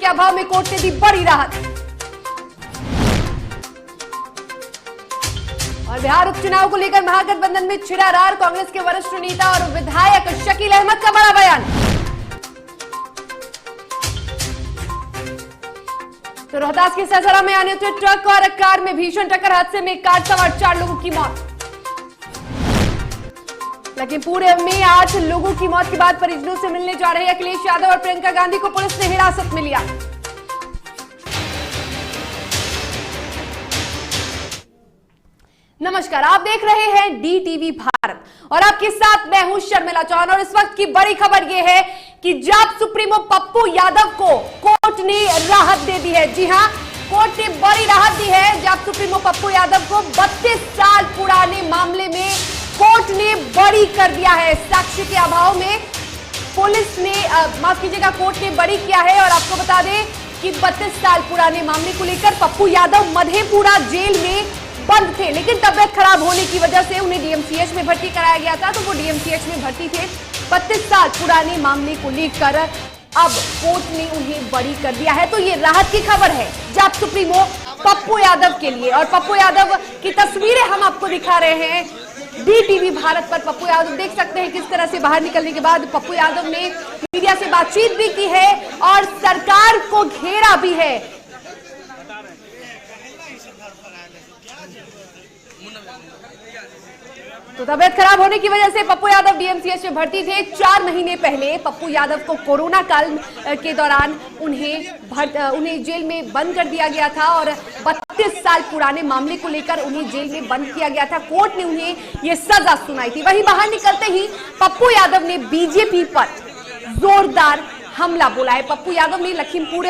के अभाव में कोर्ट ने दी बड़ी राहत। और बिहार उपचुनाव को लेकर महागठबंधन में छिड़ा रार, कांग्रेस के वरिष्ठ नेता और विधायक शकील अहमद का बड़ा बयान। तो रोहतास के ससरा में अनियंत्रित ट्रक और कार में भीषण टक्कर, हादसे में कार सवार 4 लोगों की मौत। लखीमपुर में 8 लोगों की मौत के बाद परिजनों से मिलने जा रहे अखिलेश यादव और प्रियंका गांधी को पुलिस ने हिरासत में लिया। नमस्कार, आप देख रहे हैं DTV भारत और आपके साथ मैं हूं शर्मिला चौहान। और इस वक्त की बड़ी खबर यह है कि जाप सुप्रीमो पप्पू यादव को कोर्ट ने राहत दे दी है। जी हां, कोर्ट ने बड़ी राहत दी है जाप सुप्रीमो पप्पू यादव को। 32 साल पुराने मामले में कोर्ट ने बरी कर दिया है। साक्ष्य के अभाव में पुलिस ने माफ कीजिएगा, कोर्ट ने बरी किया है। और आपको बता दें कि 32 साल पुराने मामले को लेकर पप्पू यादव मधेपुरा जेल में बंद थे, लेकिन तबियत खराब होने की वजह से उन्हें DMCH में भर्ती कराया गया था। तो वो DMCH में भर्ती थे। 32 साल पुराने मामले को लेकर अब कोर्ट ने उन्हें बरी कर दिया है। तो ये राहत की खबर है जाप सुप्रीमो पप्पू यादव के लिए। और पप्पू यादव की तस्वीरें हम आपको दिखा रहे हैं DTV भारत पर। पप्पू यादव देख सकते हैं किस तरह से बाहर निकलने के बाद पप्पू यादव ने मीडिया से बातचीत भी की है और सरकार को घेरा भी है। तो तबियत खराब होने की वजह से पप्पू यादव DMCH में भर्ती थे। 4 महीने पहले पप्पू यादव को कोरोना काल के दौरान उन्हें जेल में बंद कर दिया गया था और 32 साल पुराने मामले को लेकर उन्हें जेल में बंद किया गया था। कोर्ट ने उन्हें यह सजा सुनाई थी। वहीं बाहर निकलते ही पप्पू यादव ने बीजेपी पर जोरदार हमला बोला है। पप्पू यादव ने लखीमपुर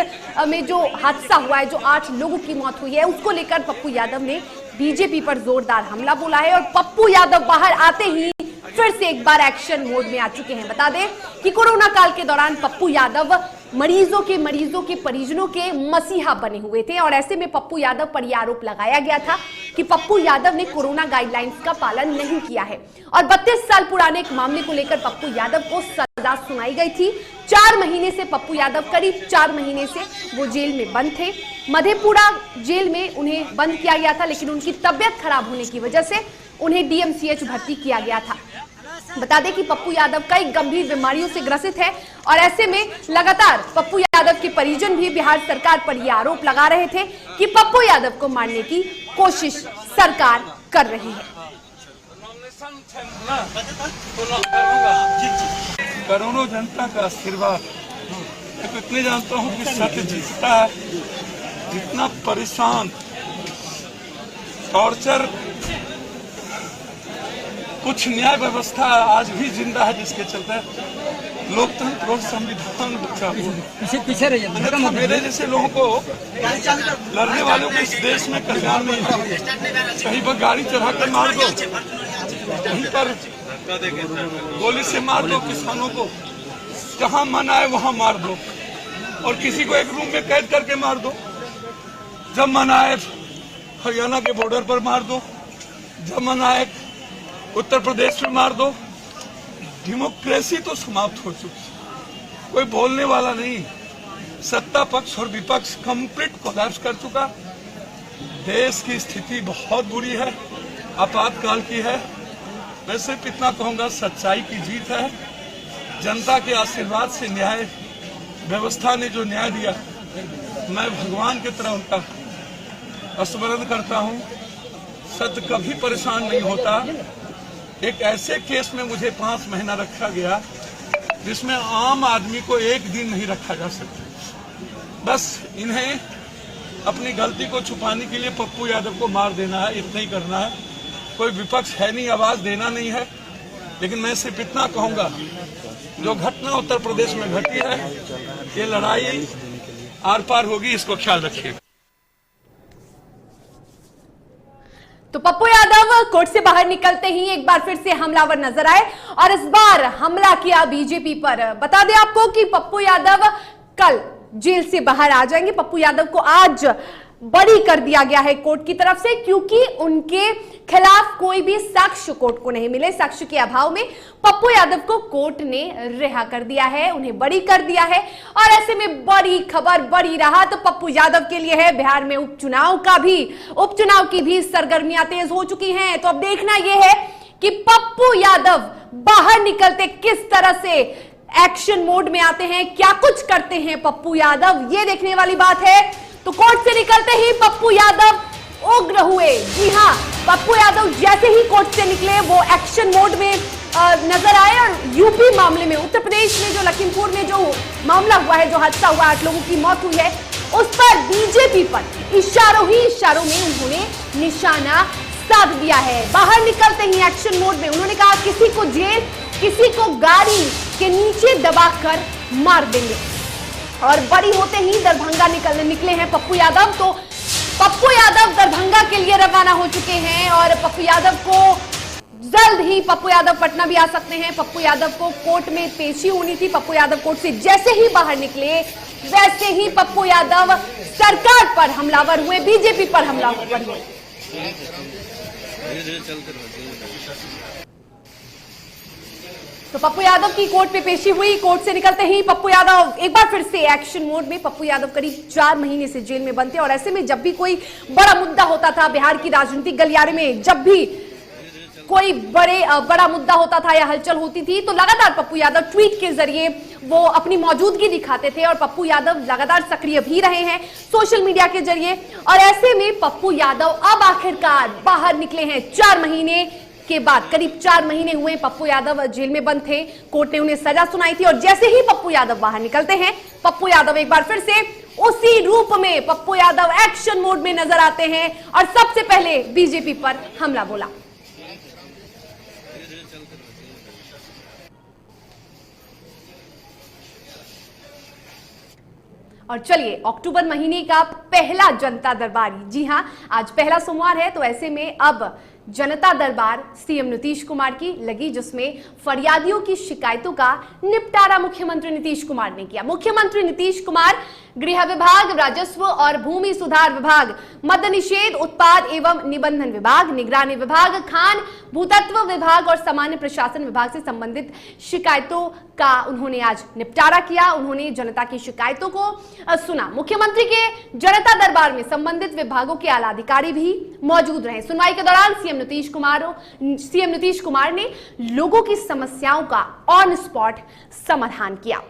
में जो हादसा हुआ है, जो 8 लोगों की मौत हुई है, उसको लेकर पप्पू यादव ने बीजेपी पर जोरदार हमला बोला है। और पप्पू यादव बाहर आते ही फिर से एक बार एक्शन मोड में आ चुके हैं। बता दें कि कोरोना काल के दौरान पप्पू यादव मरीजों के परिजनों के मसीहा बने हुए थे। और ऐसे में पप्पू यादव पर यह आरोप लगाया गया था कि पप्पू यादव ने कोरोना गाइडलाइंस का पालन नहीं किया है। और 32 साल पुराने एक मामले को लेकर पप्पू यादव को सजा सुनाई गई थी। 4 महीने से पप्पू यादव, करीब 4 महीने से वो जेल में बंद थे। मधेपुरा जेल में उन्हें बंद किया गया था, लेकिन उनकी तबियत खराब होने की वजह से उन्हें DMCH भर्ती किया गया था। बता दें कि पप्पू यादव कई गंभीर बीमारियों से ग्रसित है। और ऐसे में लगातार पप्पू यादव के परिजन भी बिहार सरकार पर यह आरोप लगा रहे थे कि पप्पू यादव को मारने की कोशिश सरकार कर रही है। करोड़ों जनता का आशीर्वाद, मैं इतने जानता हूँ कि सत्य जीतता है। जितना परेशान, टॉर्चर, कुछ न्याय व्यवस्था आज भी जिंदा है, जिसके चलते लोकतंत्र और संविधान पीछे रही है। मेरे जैसे लोगों को, लड़ने वालों को इस देश में कल्याण नहीं है। कहीं पर गाड़ी चढ़ा कर मार दो, कहीं पर गोली से मार दो किसानों को, जहां मन आए वहां मार दो। और किसी को एक रूम में कैद करके मार दो। जब मन आए हरियाणा के बॉर्डर पर मार दो, जब मन आए उत्तर प्रदेश में मार दो। डेमोक्रेसी तो समाप्त हो चुकी, कोई बोलने वाला नहीं। सत्ता पक्ष और विपक्ष कंप्लीट कोलैप्स कर चुका। देश की स्थिति बहुत बुरी है, आपातकाल की है। मैं सिर्फ इतना कहूंगा, सच्चाई की जीत है। जनता के आशीर्वाद से न्याय व्यवस्था ने जो न्याय दिया, मैं भगवान की तरह उनका स्मरण करता हूं। सत्य कभी परेशान नहीं होता। एक ऐसे केस में मुझे 5 महीना रखा गया जिसमें आम आदमी को 1 दिन नहीं रखा जा सकता। बस इन्हें अपनी गलती को छुपाने के लिए पप्पू यादव को मार देना है, इतना ही करना है। कोई विपक्ष है नहीं, आवाज देना नहीं है। लेकिन मैं सिर्फ इतना कहूंगा, जो घटना उत्तर प्रदेश में घटी है, ये लड़ाई आर पार होगी, इसको ख्याल रखिए। तो पप्पू यादव कोर्ट से बाहर निकलते ही एक बार फिर से हमलावर नजर आए और इस बार हमला किया बीजेपी पर। बता दें आपको कि पप्पू यादव कल जेल से बाहर आ जाएंगे। पप्पू यादव को आज बरी कर दिया गया है कोर्ट की तरफ से, क्योंकि उनके खिलाफ कोई भी साक्ष्य कोर्ट को नहीं मिले। साक्ष्य के अभाव में पप्पू यादव को कोर्ट ने रिहा कर दिया है, उन्हें बरी कर दिया है। और ऐसे में बड़ी खबर बड़ी रहा तो पप्पू यादव के लिए है। बिहार में उपचुनाव की भी सरगर्मियां तेज हो चुकी हैं। तो अब देखना यह है कि पप्पू यादव बाहर निकलते किस तरह से एक्शन मोड में आते हैं, क्या कुछ करते हैं पप्पू यादव, ये देखने वाली बात है। तो कोर्ट से निकलते ही पप्पू यादव उग्र हुए। जी हां, पप्पू यादव जैसे ही कोर्ट से निकले वो एक्शन मोड में नजर आए। और यूपी मामले में, उत्तर प्रदेश में जो लखीमपुर में जो मामला हुआ है, जो हादसा हुआ, 8 लोगों की मौत हुई है, उस पर बीजेपी पर इशारों में उन्होंने निशाना साध दिया है। बाहर निकलते ही एक्शन मोड में उन्होंने कहा किसी को जेल, किसी को गाड़ी के नीचे दबाकर मार देंगे। और बड़ी होते ही दरभंगा निकले हैं पप्पू यादव। तो पप्पू यादव दरभंगा के लिए रवाना हो चुके हैं और पप्पू यादव को जल्द ही पप्पू यादव पटना भी आ सकते हैं। पप्पू यादव को कोर्ट में पेशी होनी थी। पप्पू यादव कोर्ट से जैसे ही बाहर निकले वैसे ही पप्पू यादव सरकार पर हमलावर हुए, बीजेपी पर हमलावर हुए। तो पप्पू यादव की कोर्ट में पेशी हुई। कोर्ट से निकलते ही पप्पू यादव एक बार फिर से एक्शन मोड में। पप्पू यादव करीब 4 महीने से जेल में बंद थे और ऐसे में जब भी कोई बड़ा मुद्दा होता था बिहार की राजनीतिक गलियारे में, जब भी कोई बड़ा मुद्दा होता था या हलचल होती थी, तो लगातार पप्पू यादव ट्वीट के जरिए वो अपनी मौजूदगी दिखाते थे। और पप्पू यादव लगातार सक्रिय भी रहे हैं सोशल मीडिया के जरिए। और ऐसे में पप्पू यादव अब आखिरकार बाहर निकले हैं 4 महीने के बाद। करीब 4 महीने हुए पप्पू यादव जेल में बंद थे, कोर्ट ने उन्हें सजा सुनाई थी। और जैसे ही पप्पू यादव बाहर निकलते हैं, पप्पू यादव एक बार फिर से उसी रूप में पप्पू यादव एक्शन मोड में नजर आते हैं और सबसे पहले बीजेपी पर हमला बोला। और चलिए, अक्टूबर महीने का पहला जनता दरबार, जी हां, आज पहला सोमवार है, तो ऐसे में अब जनता दरबार सीएम नीतीश कुमार की लगी, जिसमें फरियादियों की शिकायतों का निपटारा मुख्यमंत्री नीतीश कुमार ने किया। मुख्यमंत्री नीतीश कुमार गृह विभाग, राजस्व और भूमि सुधार विभाग, मद्य निषेध, उत्पाद एवं निबंधन विभाग, निगरानी विभाग, खान भूतत्व विभाग और सामान्य प्रशासन विभाग से संबंधित शिकायतों का उन्होंने आज निपटारा किया। उन्होंने जनता की शिकायतों को सुना। मुख्यमंत्री के जनता दरबार में संबंधित विभागों के आला अधिकारी भी मौजूद रहे। सुनवाई के दौरान सीएम नीतीश कुमार ने लोगों की समस्याओं का ऑन स्पॉट समाधान किया।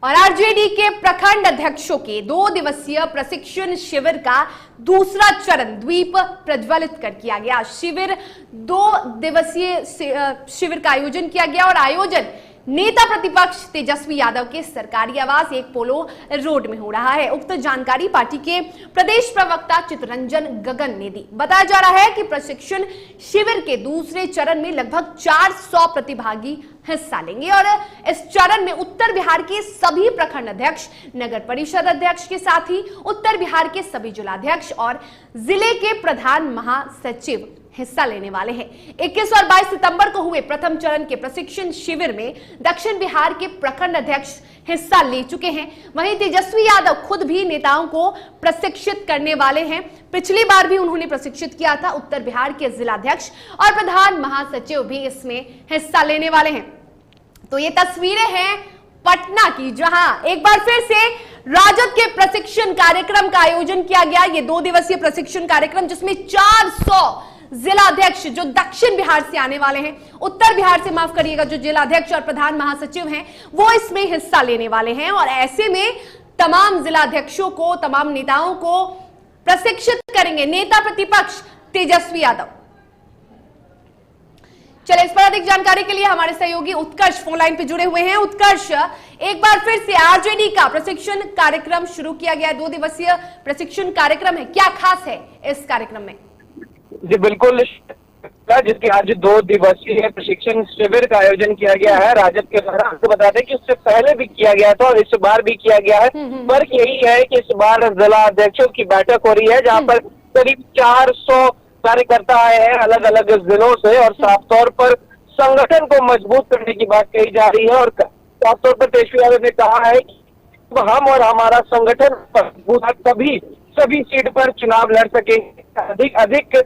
और आरजेडी के प्रखंड अध्यक्षों के 2 दिवसीय प्रशिक्षण शिविर का दूसरा चरण द्वीप प्रज्वलित कर किया गया। 2 दिवसीय शिविर का आयोजन किया गया और आयोजन नेता प्रतिपक्ष तेजस्वी यादव के सरकारी आवास 1 पोलो रोड में हो रहा है। उक्त जानकारी पार्टी के प्रदेश प्रवक्ता चितरंजन गगन ने दी। बताया जा रहा है कि प्रशिक्षण शिविर के दूसरे चरण में लगभग 400 प्रतिभागी हिस्सा लेंगे और इस चरण में उत्तर बिहार के सभी प्रखंड अध्यक्ष, नगर परिषद अध्यक्ष के साथ ही उत्तर बिहार के सभी जिलाध्यक्ष और जिले के प्रधान महासचिव हिस्सा लेने वाले हैं। 21 और 22 सितंबर को हुए प्रथम चरण के प्रशिक्षण शिविर में दक्षिण बिहार के प्रखंड अध्यक्ष हिस्सा ले चुके हैं। वहीं तेजस्वी यादव खुद भी नेताओं को प्रशिक्षित करने वाले हैं। पिछली बार भी उन्होंने प्रशिक्षित किया था। उत्तर बिहार के जिलाध्यक्ष और प्रधान महासचिव भी इसमें हिस्सा लेने वाले हैं। तो ये तस्वीरें हैं पटना की, जहां एक बार फिर से राजद के प्रशिक्षण कार्यक्रम का आयोजन किया गया। ये 2 दिवसीय प्रशिक्षण कार्यक्रम, जिसमें 400 जिलाध्यक्ष जो दक्षिण बिहार से आने वाले हैं, उत्तर बिहार से माफ करिएगा, जो जिलाध्यक्ष और प्रधान महासचिव हैं, वो इसमें हिस्सा लेने वाले हैं। और ऐसे में तमाम जिलाध्यक्षों को, तमाम नेताओं को प्रशिक्षित करेंगे नेता प्रतिपक्ष तेजस्वी यादव। चलिए, इस पर अधिक जानकारी के लिए हमारे सहयोगी उत्कर्ष फोन लाइन पे जुड़े हुए हैं। उत्कर्ष, एक बार फिर से आरजेडी का प्रशिक्षण कार्यक्रम शुरू किया गया है, 2 दिवसीय प्रशिक्षण कार्यक्रम है, क्या खास है इस कार्यक्रम में? जी बिल्कुल, जिसके आज 2 दिवसीय प्रशिक्षण शिविर का आयोजन किया गया है राजद के द्वारा। आपको बता दें कि उससे पहले भी किया गया था और इस बार भी किया गया है। फर्क यही है कि इस बार जिला अध्यक्षों की बैठक हो रही है, जहां पर करीब 400 कार्यकर्ता आए हैं अलग अलग जिलों से और साफ तौर पर संगठन को मजबूत करने की बात कही जा रही है। और साफ तौर पर तेजस्वी यादव ने कहा है कि हम और हमारा संगठन मजबूत तभी सभी सीट पर चुनाव लड़ सकेंगे। अधिक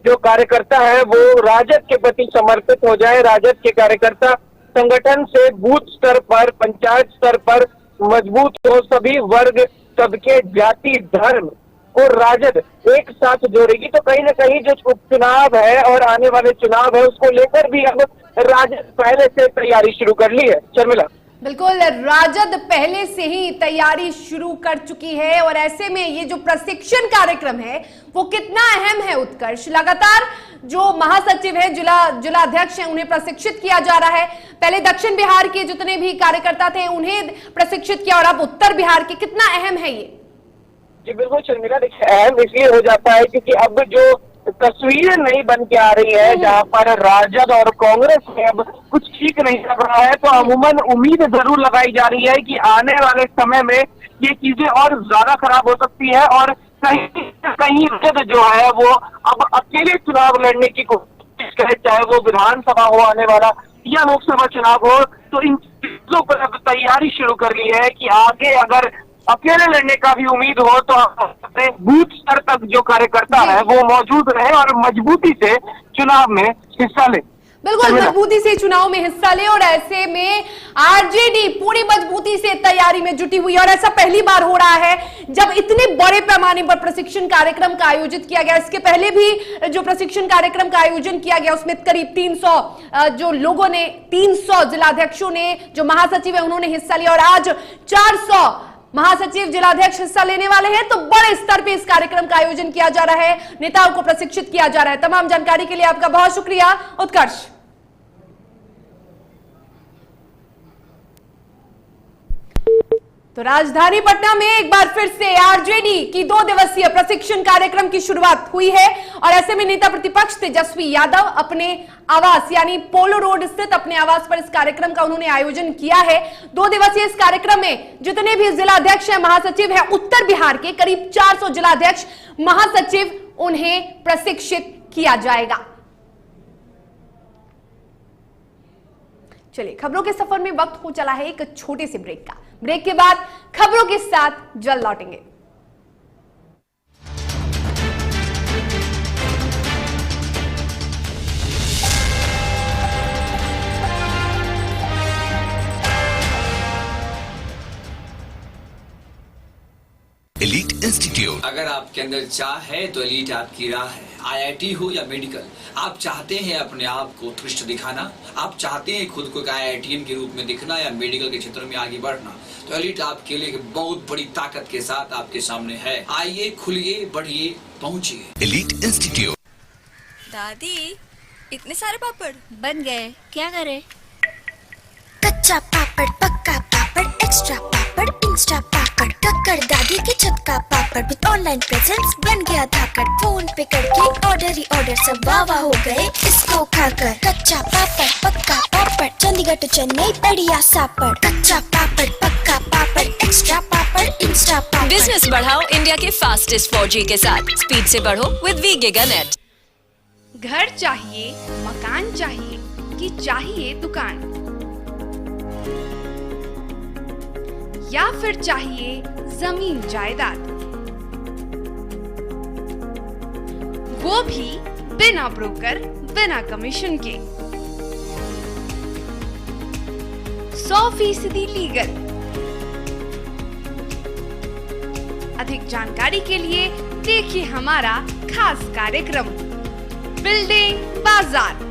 जो कार्यकर्ता है वो राजद के प्रति समर्पित हो जाए। राजद के कार्यकर्ता संगठन से बूथ स्तर पर, पंचायत स्तर पर मजबूत हो। सभी वर्ग, तबके, जाति, धर्म को राजद एक साथ जोड़ेगी। तो कहीं ना कहीं जो उपचुनाव है और आने वाले चुनाव है उसको लेकर भी अब राजद पहले से तैयारी शुरू कर ली है। शर्मिला, बिल्कुल, राजद पहले से ही तैयारी शुरू कर चुकी है और ऐसे में ये जो प्रशिक्षण कार्यक्रम है वो कितना अहम है उत्कर्ष। लगातार जो महासचिव है, जिला अध्यक्ष हैं, उन्हें प्रशिक्षित किया जा रहा है। पहले दक्षिण बिहार के जितने भी कार्यकर्ता थे उन्हें प्रशिक्षित किया और अब उत्तर बिहार के, कितना अहम है ये? जी बिल्कुल शर्मिला, देखिए अहम इसलिए हो जाता है क्योंकि अब जो तस्वीरें नहीं बन के आ रही है जहां पर राजद और कांग्रेस में अब कुछ ठीक नहीं लग रहा है, तो अमूमन उम्मीद जरूर लगाई जा रही है कि आने वाले समय में ये चीजें और ज्यादा खराब हो सकती है और कहीं राजद जो है वो अब अकेले चुनाव लड़ने की कोशिश करे, चाहे वो विधानसभा हो आने वाला या लोकसभा चुनाव हो। तो इन चीजों पर अब तैयारी शुरू कर ली है कि आगे अगर अकेले लड़ने का भी उम्मीद हो तो अपने बूथ स्तर तक जो कार्यकर्ता है वो मौजूद रहे और मजबूती से चुनाव में हिस्सा ले। बिल्कुल, मजबूती से चुनाव में हिस्सा ले और ऐसे में आरजेडी पूरी मजबूती से तैयारी में जुटी हुई है और ऐसा पहली बार हो रहा है जब इतने बड़े पैमाने पर प्रशिक्षण कार्यक्रम का आयोजित किया गया। इसके पहले भी जो प्रशिक्षण कार्यक्रम का आयोजन किया गया उसमें करीब 300 जो लोगों ने, 300 जिलाध्यक्षों ने, जो महासचिव है उन्होंने हिस्सा लिया और आज 400 महासचिव जिलाध्यक्ष हिस्सा लेने वाले हैं। तो बड़े स्तर पे इस कार्यक्रम का आयोजन किया जा रहा है, नेताओं को प्रशिक्षित किया जा रहा है। तमाम जानकारी के लिए आपका बहुत शुक्रिया उत्कर्ष। तो राजधानी पटना में एक बार फिर से आरजेडी की 2 दिवसीय प्रशिक्षण कार्यक्रम की शुरुआत हुई है और ऐसे में नेता प्रतिपक्ष तेजस्वी यादव अपने आवास यानी पोलो रोड स्थित अपने आवास पर इस कार्यक्रम का उन्होंने आयोजन किया है। 2 दिवसीय इस कार्यक्रम में जितने भी जिलाध्यक्ष हैं, महासचिव हैं उत्तर बिहार के, करीब 400 जिलाध्यक्ष, महासचिव, उन्हें प्रशिक्षित किया जाएगा। चलिए, खबरों के सफर में वक्त हो चला है एक छोटे से ब्रेक का। ब्रेक के बाद खबरों के साथ जल्द लौटेंगे। Elite institute. अगर आपके अंदर चाह है तो एलीट आपकी राह है। आईआईटी हो या मेडिकल, आप चाहते हैं अपने आप को उत्कृष्ट दिखाना, आप चाहते हैं खुद को एक आईआईटीएन के रूप में दिखना या मेडिकल के क्षेत्र में आगे बढ़ना, तो एलीट आपके लिए बहुत बड़ी ताकत के साथ आपके सामने है। आइए, खुलिए, बढ़िए, पहुंचिए। Elite institute. दादी, इतने सारे पापड़ बन गए, क्या करे? कच्चा पापड़, पक्का पापड़, एक्स्ट्रा पापड़, इंस्टा पापड़, कक्कड़ दादी के छत का पापड़ विद ऑनलाइन प्रेजेंस बन गया धाकड़। फोन पे करके ऑर्डर ही ऑर्डर, सब वाह हो गए इसको खाकर। कच्चा पापड़, पक्का पापड़, चंडीगढ़ टू चेन्नई बढ़िया सापड़। कच्चा पापड़, पक्का पापड़, एक्स्ट्रा पापड़, इंस्टा पापड़। बिजनेस बढ़ाओ इंडिया के फास्टेस्ट 4G के साथ। स्पीड से बढ़ो विद वी गिगानेट। घर चाहिए, मकान चाहिए कि चाहिए दुकान, या फिर चाहिए जमीन जायदाद, वो भी बिना ब्रोकर, बिना कमीशन के, 100% लीगल। अधिक जानकारी के लिए देखिए हमारा खास कार्यक्रम बिल्डिंग बाजार।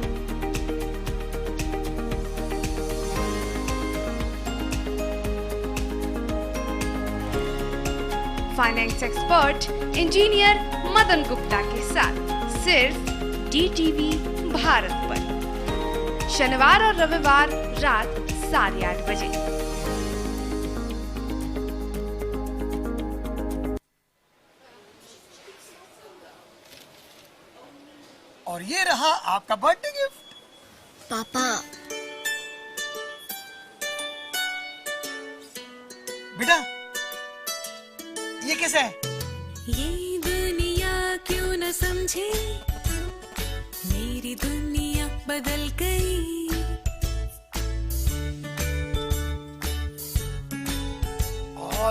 Finance expert engineer Madan Gupta के साथ सिर्फ DTV भारत पर, शनिवार और रविवार रात 8:30 बजे। और ये रहा आपका बर्थडे गिफ्ट। पापा, बेटा ये कैसा है? ये दुनिया क्यों न समझे, मेरी दुनिया बदल गई।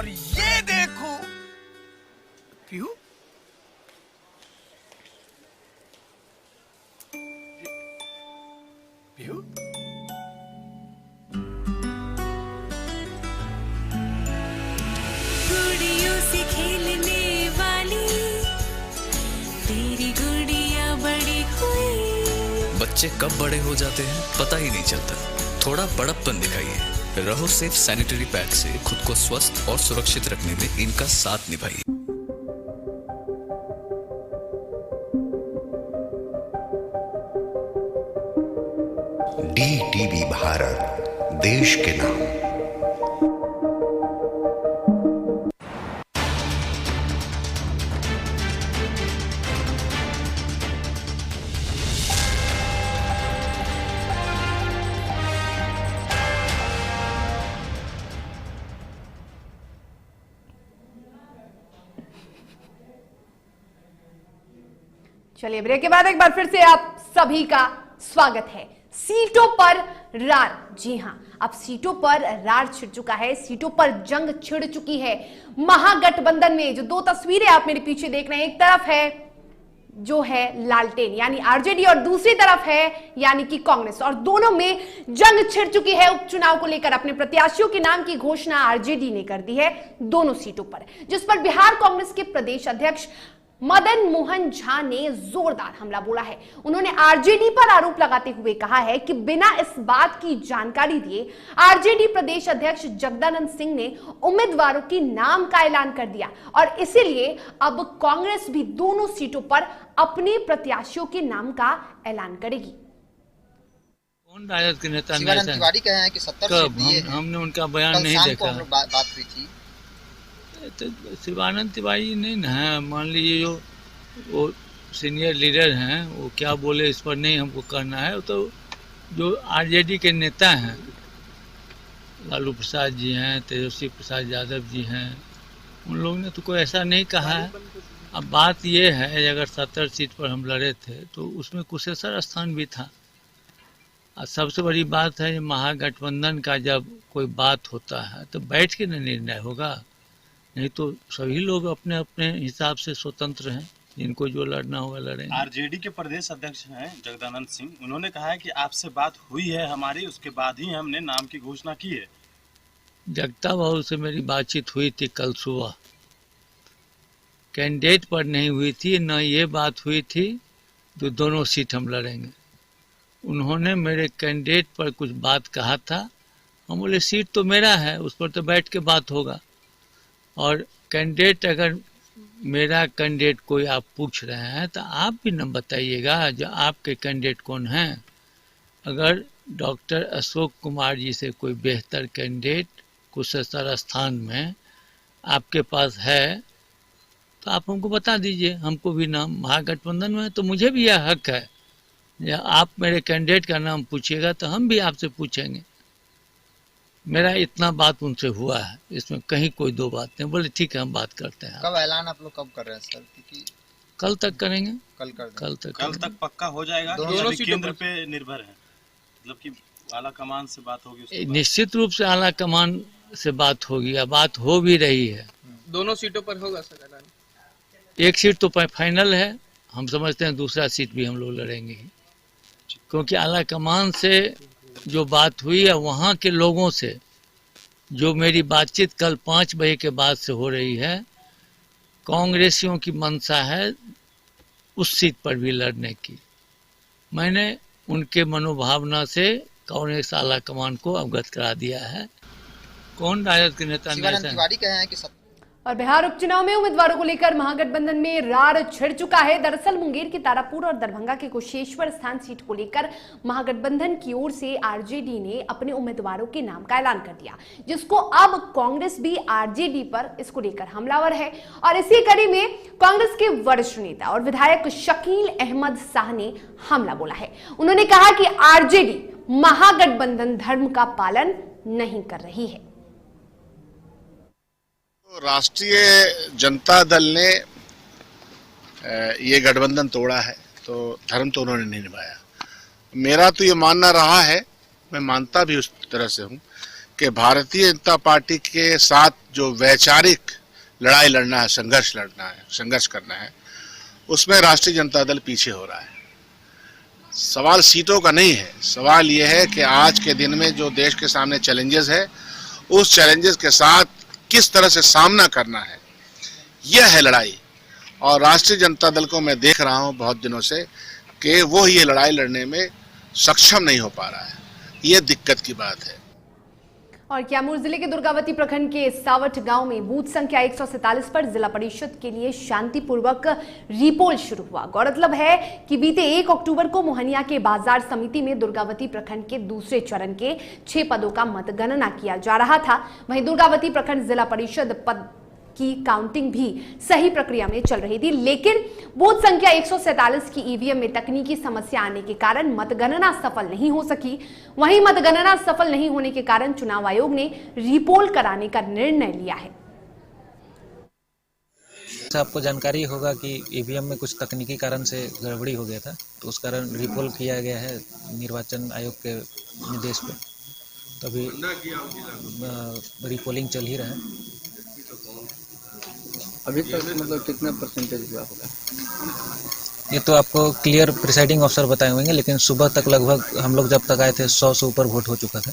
और ये देखो पीहू, पीहू गुड़ियों से खेलने वाली तेरी गुड़िया बड़ी हुई। बच्चे कब बड़े हो जाते हैं पता ही नहीं चलता। थोड़ा बड़प्पन दिखाइए। रहो सेफ सैनिटरी पैड से खुद को स्वस्थ और सुरक्षित रखने में इनका साथ निभाइए। DTV भारत, देश के नाम। चलिए ब्रेक के बाद एक बार फिर से आप सभी का स्वागत है। सीटों पर रार, जी हां, अब सीटों पर रार छिड़ चुका है, सीटों पर जंग छिड़ चुकी है। महागठबंधन में जो दो तस्वीरें आप मेरे पीछे देख रहे हैं, एक तरफ है जो है लालटेन यानी आरजेडी और दूसरी तरफ है यानी कि कांग्रेस, और दोनों में जंग छिड़ चुकी है। उपचुनाव को लेकर अपने प्रत्याशियों के नाम की घोषणा आरजेडी ने कर दी है दोनों सीटों पर, जिस पर बिहार कांग्रेस के प्रदेश अध्यक्ष मदन मोहन झा ने जोरदार हमला बोला है। उन्होंने आरजेडी पर आरोप लगाते हुए कहा है कि बिना इस बात की जानकारी दिए आरजेडी प्रदेश अध्यक्ष जगदानंद सिंह ने उम्मीदवारों के नाम का ऐलान कर दिया और इसीलिए अब कांग्रेस भी दोनों सीटों पर अपने प्रत्याशियों के नाम का ऐलान करेगी। कौन राजद के नेता शिवानंद तिवारी कहे हैं कि 70 सीट दिए हैं। हमने उनका बयान नहीं देखा। बात हुई थी तो शिवानंद तिवारी नहीं ना है, मान लीजिए जो वो सीनियर लीडर हैं वो क्या बोले इस पर नहीं हमको करना है। तो जो आरजेडी के नेता हैं, लालू प्रसाद जी हैं, तेजस्वी प्रसाद यादव जी हैं, उन लोगों ने तो कोई ऐसा नहीं कहा है। अब बात ये है अगर 70 सीट पर हम लड़े थे तो उसमें कुशेश्वर स्थान भी था। और सबसे बड़ी बात है महागठबंधन का जब कोई बात होता है तो बैठ के निर्णय होगा, नहीं तो सभी लोग अपने अपने हिसाब से स्वतंत्र हैं, जिनको जो लड़ना होगा लड़ेंगे। आरजेडी के प्रदेश अध्यक्ष हैं जगदानंद सिंह, उन्होंने कहा है कि आपसे बात हुई है हमारी, उसके बाद ही हमने नाम की घोषणा की है। जगता बाबू से मेरी बातचीत हुई थी कल सुबह, कैंडिडेट पर नहीं हुई थी, न ये बात हुई थी जो दोनों सीट हम लड़ेंगे। उन्होंने मेरे कैंडिडेट पर कुछ बात कहा था, हम बोले सीट तो मेरा है, उस पर तो बैठ के बात होगा। और कैंडिडेट अगर मेरा कैंडिडेट कोई आप पूछ रहे हैं तो आप भी न बताइएगा जो आपके कैंडिडेट कौन हैं। अगर डॉक्टर अशोक कुमार जी से कोई बेहतर कैंडिडेट कुशेश्वर स्थान में आपके पास है तो आप हमको बता दीजिए, हमको भी नाम महागठबंधन में है तो मुझे भी यह हक है। या आप मेरे कैंडिडेट का नाम पूछिएगा तो हम भी आपसे पूछेंगे। मेरा इतना बात उनसे हुआ है, इसमें कहीं कोई दो बात नहीं। बोले ठीक है हम बात करते हैं। कब ऐलान आप लोग कब कर रहे हैं सर? क्योंकि कल तक करेंगे। कल तक पक्का हो जाएगा। दोनों केंद्र पे निर्भर है, मतलब कि आला कमान से बात होगी। निश्चित रूप से आला कमान से बात होगी, या बात हो भी रही है। दोनों सीटों पर होगा सर ऐलान? एक सीट तो फाइनल है, हम समझते हैं दूसरा सीट भी हम लोग लड़ेंगे ही, क्योंकि आला कमान से जो बात हुई है, वहाँ के लोगों से जो मेरी बातचीत कल 5 बजे के बाद से हो रही है, कांग्रेसियों की मंशा है उस सीट पर भी लड़ने की। मैंने उनके मनोभावना से कांग्रेस आला कमान को अवगत करा दिया है। कौन राजद के नेता? शिवानंद तिवारी कहे हैं कि और बिहार उपचुनाव में उम्मीदवारों को लेकर महागठबंधन में रार छिड़ चुका है। दरअसल मुंगेर की तारापुर और दरभंगा के कुशेश्वर स्थान सीट को लेकर महागठबंधन की ओर से आरजेडी ने अपने उम्मीदवारों के नाम का ऐलान कर दिया, जिसको अब कांग्रेस भी आरजेडी पर इसको लेकर हमलावर है। और इसी कड़ी में कांग्रेस के वरिष्ठ नेता और विधायक शकील अहमद शाह ने हमला बोला है। उन्होंने कहा कि आरजेडी महागठबंधन धर्म का पालन नहीं कर रही है। राष्ट्रीय जनता दल ने ये गठबंधन तोड़ा है तो धर्म तो उन्होंने नहीं निभाया। मेरा तो ये मानना रहा है, मैं मानता भी उस तरह से हूँ कि भारतीय जनता पार्टी के साथ जो वैचारिक लड़ाई लड़ना है, संघर्ष करना है, उसमें राष्ट्रीय जनता दल पीछे हो रहा है। सवाल सीटों का नहीं है, सवाल यह है कि आज के दिन में जो देश के सामने चैलेंजेस है, उस चैलेंजेस के साथ किस तरह से सामना करना है, यह है लड़ाई। और राष्ट्रीय जनता दल को मैं देख रहा हूं बहुत दिनों से कि वो ये लड़ाई लड़ने में सक्षम नहीं हो पा रहा है। ये दिक्कत की बात है। और कैमूर जिले के दुर्गावती प्रखंड के सावट गांव में बूथ संख्या 147 पर जिला परिषद के लिए शांतिपूर्वक रीपोल शुरू हुआ। गौरतलब है कि बीते 1 अक्टूबर को मोहनिया के बाजार समिति में दुर्गावती प्रखंड के दूसरे चरण के 6 पदों का मतगणना किया जा रहा था। वहीं दुर्गावती प्रखंड जिला परिषद पद की काउंटिंग भी सही प्रक्रिया में चल रही थी, लेकिन बूथ संख्या 147 की ईवीएम में तकनीकी समस्या आने के कारण मतगणना सफल नहीं हो सकी। वहीं मतगणना सफल नहीं होने के कारण चुनाव आयोग ने रीपोल कराने का निर्णय लिया है। आपको जानकारी होगा कि ईवीएम में कुछ तकनीकी कारण से गड़बड़ी हो गया था, तो उस कारण रीपोल किया गया है निर्वाचन आयोग के निर्देश पे। तो अभी रीपोलिंग चल ही रहा है। अभी तक मतलब कितना परसेंटेज हुआ होगा? ये तो आपको क्लियर प्रिसाइडिंग ऑफिसर बताए होंगे, लेकिन सुबह तक लगभग हम लोग जब तक आए थे 100 से ऊपर वोट हो चुका था।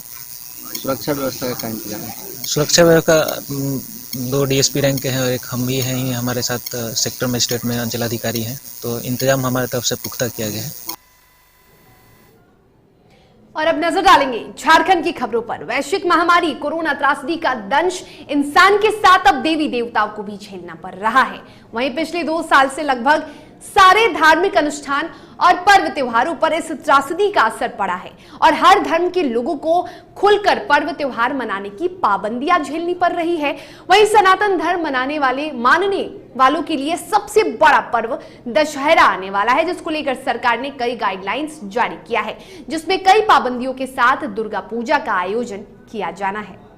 सुरक्षा व्यवस्था का क्या इंतजाम है? सुरक्षा व्यवस्था 2 डीएसपी रैंक के हैं और एक हम भी हैं, हमारे साथ सेक्टर मजिस्ट्रेट में अंचलाधिकारी हैं, तो इंतजाम हमारे तरफ से पुख्ता किया गया है। और अब नजर डालेंगे झारखंड की खबरों पर। वैश्विक महामारी कोरोना त्रासदी का दंश इंसान के साथ अब देवी देवताओं को भी झेलना पड़ रहा है। वहीं पिछले 2 साल से लगभग सारे धार्मिक अनुष्ठान और पर्व त्योहारों पर इस त्रासदी का असर पड़ा है और हर धर्म के लोगों को खुलकर पर्व त्योहार मनाने की पाबंदियां झेलनी पड़ रही है। वहीं सनातन धर्म मानने वालों के लिए सबसे बड़ा पर्व दशहरा आने वाला है, जिसको लेकर सरकार ने कई गाइडलाइंस जारी किया है, जिसमें कई पाबंदियों के साथ दुर्गा पूजा का आयोजन किया जाना है।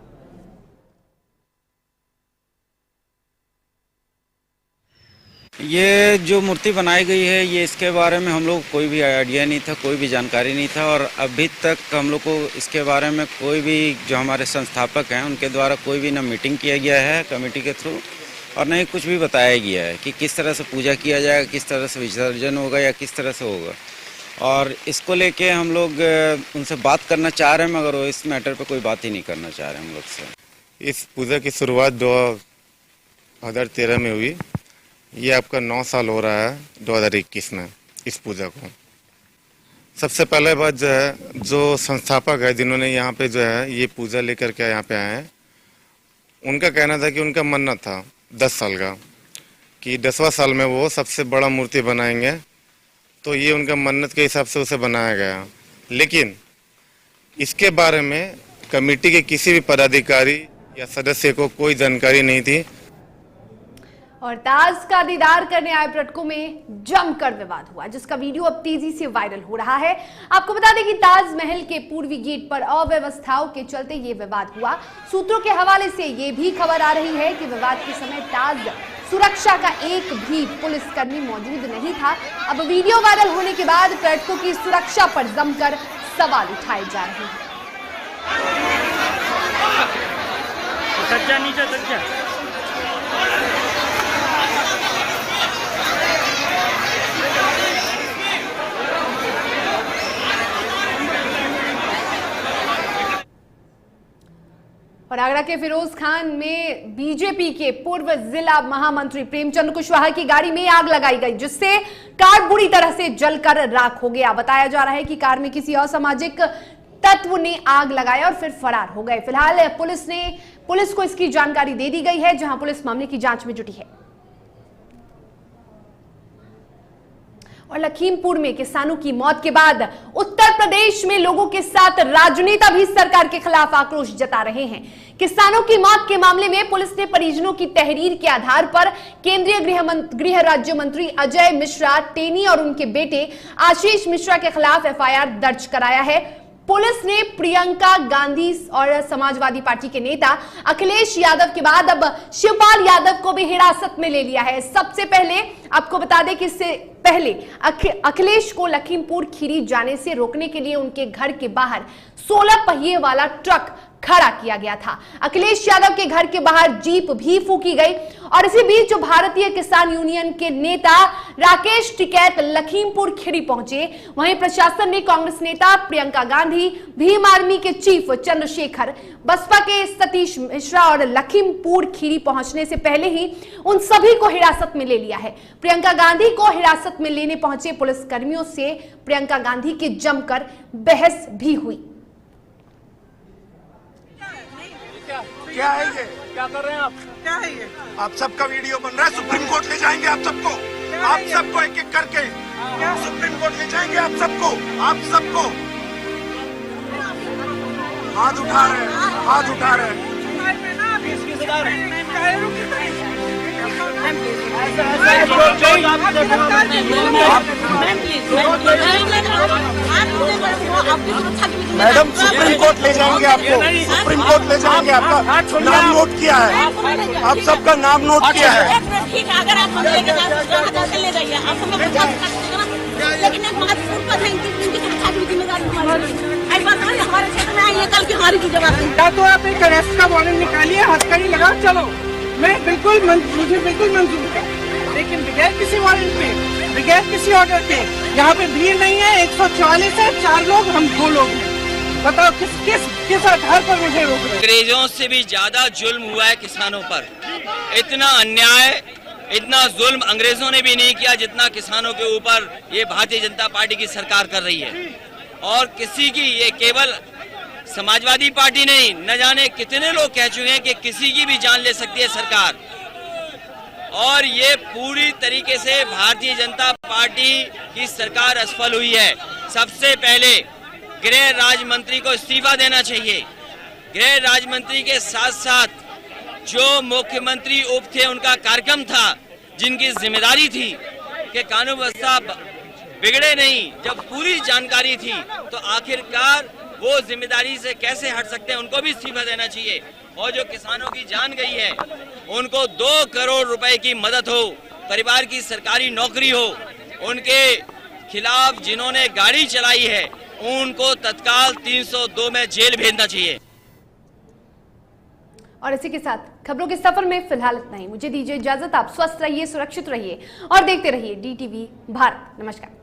ये जो मूर्ति बनाई गई है, ये इसके बारे में हम लोग कोई भी आइडिया नहीं था, कोई भी जानकारी नहीं था, और अभी तक हम लोग को इसके बारे में कोई भी जो हमारे संस्थापक हैं उनके द्वारा कोई भी ना मीटिंग किया गया है कमेटी के थ्रू, और न ही कुछ भी बताया गया है कि किस तरह से पूजा किया जाएगा, किस तरह से विसर्जन होगा या किस तरह से होगा। और इसको लेके हम लोग उनसे बात करना चाह रहे हैं, मगर वो इस मैटर पे कोई बात ही नहीं करना चाह रहे हम लोग से। इस पूजा की शुरुआत 2013 में हुई। ये आपका 9 साल हो रहा है 2021 में इस पूजा को। सबसे पहले बात जो है, जो संस्थापक है जिन्होंने यहाँ पे जो है ये पूजा लेकर के यहाँ पे आए हैं, उनका कहना था कि उनका मन्नत था 10 साल का कि 10वां साल में वो सबसे बड़ा मूर्ति बनाएंगे, तो ये उनका मन्नत के हिसाब से उसे बनाया गया। लेकिन इसके बारे में कमेटी के किसी भी पदाधिकारी या सदस्य को कोई जानकारी नहीं थी। और ताज का दीदार करने आए पर्यटकों में जमकर विवाद हुआ, जिसका वीडियो अब तेजी से वायरल हो रहा है। आपको बता दें कि ताजमहल के पूर्वी गेट पर अव्यवस्थाओं के चलते ये विवाद हुआ। सूत्रों के हवाले से ये भी खबर आ रही है कि विवाद के समय ताज सुरक्षा का एक भी पुलिसकर्मी मौजूद नहीं था। अब वीडियो वायरल होने के बाद पर्यटकों की सुरक्षा पर जमकर सवाल उठाए जा रहे हैं। और आगरा के फिरोज खान में बीजेपी के पूर्व जिला महामंत्री प्रेमचंद कुशवाहा की गाड़ी में आग लगाई गई, जिससे कार बुरी तरह से जलकर राख हो गया। बताया जा रहा है कि कार में किसी असामाजिक तत्व ने आग लगाया और फिर फरार हो गए। फिलहाल पुलिस को इसकी जानकारी दे दी गई है, जहां पुलिस मामले की जांच में जुटी है। और लखीमपुर में किसानों की मौत के बाद उत्तर प्रदेश में लोगों के साथ राजनेता भी सरकार के खिलाफ आक्रोश जता रहे हैं। किसानों की मौत के मामले में पुलिस ने परिजनों की तहरीर के आधार पर केंद्रीय गृह राज्य मंत्री अजय मिश्रा टेनी और उनके बेटे आशीष मिश्रा के खिलाफ एफआईआर दर्ज कराया है। पुलिस ने प्रियंका गांधी और समाजवादी पार्टी के नेता अखिलेश यादव के बाद अब शिवपाल यादव को भी हिरासत में ले लिया है। सबसे पहले आपको बता दें कि इससे पहले अखिलेश को लखीमपुर खीरी जाने से रोकने के लिए उनके घर के बाहर 16 पहिए वाला ट्रक खड़ा किया गया था। अखिलेश यादव के घर के बाहर जीप भी फूकी गई और इसी बीच जो भारतीय किसान यूनियन के नेता राकेश टिकैत लखीमपुर खीरी पहुंचे, वहीं प्रशासन ने कांग्रेस नेता प्रियंका गांधी, भीम आर्मी के चीफ चंद्रशेखर, बसपा के सतीश मिश्रा और लखीमपुर खीरी पहुंचने से पहले ही उन सभी को हिरासत में ले लिया है। प्रियंका गांधी को हिरासत में लेने पहुंचे पुलिस कर्मियों से प्रियंका गांधी की जमकर बहस भी हुई। क्या है ये? क्या कर रहे हैं आप? क्या है ये? आप सबका वीडियो बन रहा है, सुप्रीम कोर्ट ले जाएंगे आप सबको, आप सबको एक एक करके सुप्रीम कोर्ट ले जाएंगे आप सबको हाथ उठा रहे हैं, हाथ उठा रहे हैं। मैडम सुप्रीम कोर्ट ले जाएंगे आपको, सुप्रीम कोर्ट ले जाएंगे। आपका नाम नोट किया है, आप सबका नाम नोट किया है। ठीक है, अगर आप हमें लेके ले जाइए, आप हमें लेकिन एक महत्वपूर्ण पद है, इनकी सुरक्षा की जिम्मेदारी हमारी है। हमारे क्षेत्र में आइए, कल की हमारी जिम्मेदारी है। या तो आप एक अरेस्ट का वारंट निकालिए, हथकड़ी लगा, चलो, मैं मुझे बिल्कुल मंजूर है, लेकिन बगैर किसी वारंट पे, बगैर किसी ऑर्डर के, यहाँ पे भीड़ नहीं है, 144 है, 4 लोग, हम 2 लोग हैं। बताओ किस आधार पर मुझे रोक रहे हैं? अंग्रेजों से भी ज्यादा जुल्म हुआ है किसानों पर। इतना अन्याय, इतना जुल्म अंग्रेजों ने भी नहीं किया जितना किसानों के ऊपर ये भारतीय जनता पार्टी की सरकार कर रही है। और किसी की, ये केवल समाजवादी पार्टी नहीं, न जाने कितने लोग कह चुके हैं कि किसी की भी जान ले सकती है सरकार। और ये पूरी तरीके से भारतीय जनता पार्टी की सरकार असफल हुई है। सबसे पहले गृह राज्य मंत्री को इस्तीफा देना चाहिए। गृह राज्य मंत्री के साथ साथ जो मुख्यमंत्री उप थे, उनका कार्यक्रम था, जिनकी जिम्मेदारी थी कि कानून व्यवस्था बिगड़े नहीं, जब पूरी जानकारी थी तो आखिरकार वो जिम्मेदारी से कैसे हट सकते हैं, उनको भी इस्तीफा देना चाहिए। और जो किसानों की जान गई है, उनको 2 करोड़ रुपए की मदद हो, परिवार की सरकारी नौकरी हो, उनके खिलाफ जिन्होंने गाड़ी चलाई है उनको तत्काल 302 में जेल भेजना चाहिए। और इसी के साथ खबरों के सफर में फिलहाल इतना ही। मुझे दीजिए इजाजत, आप स्वस्थ रहिए, सुरक्षित रहिए और देखते रहिए DTV भारत। नमस्कार।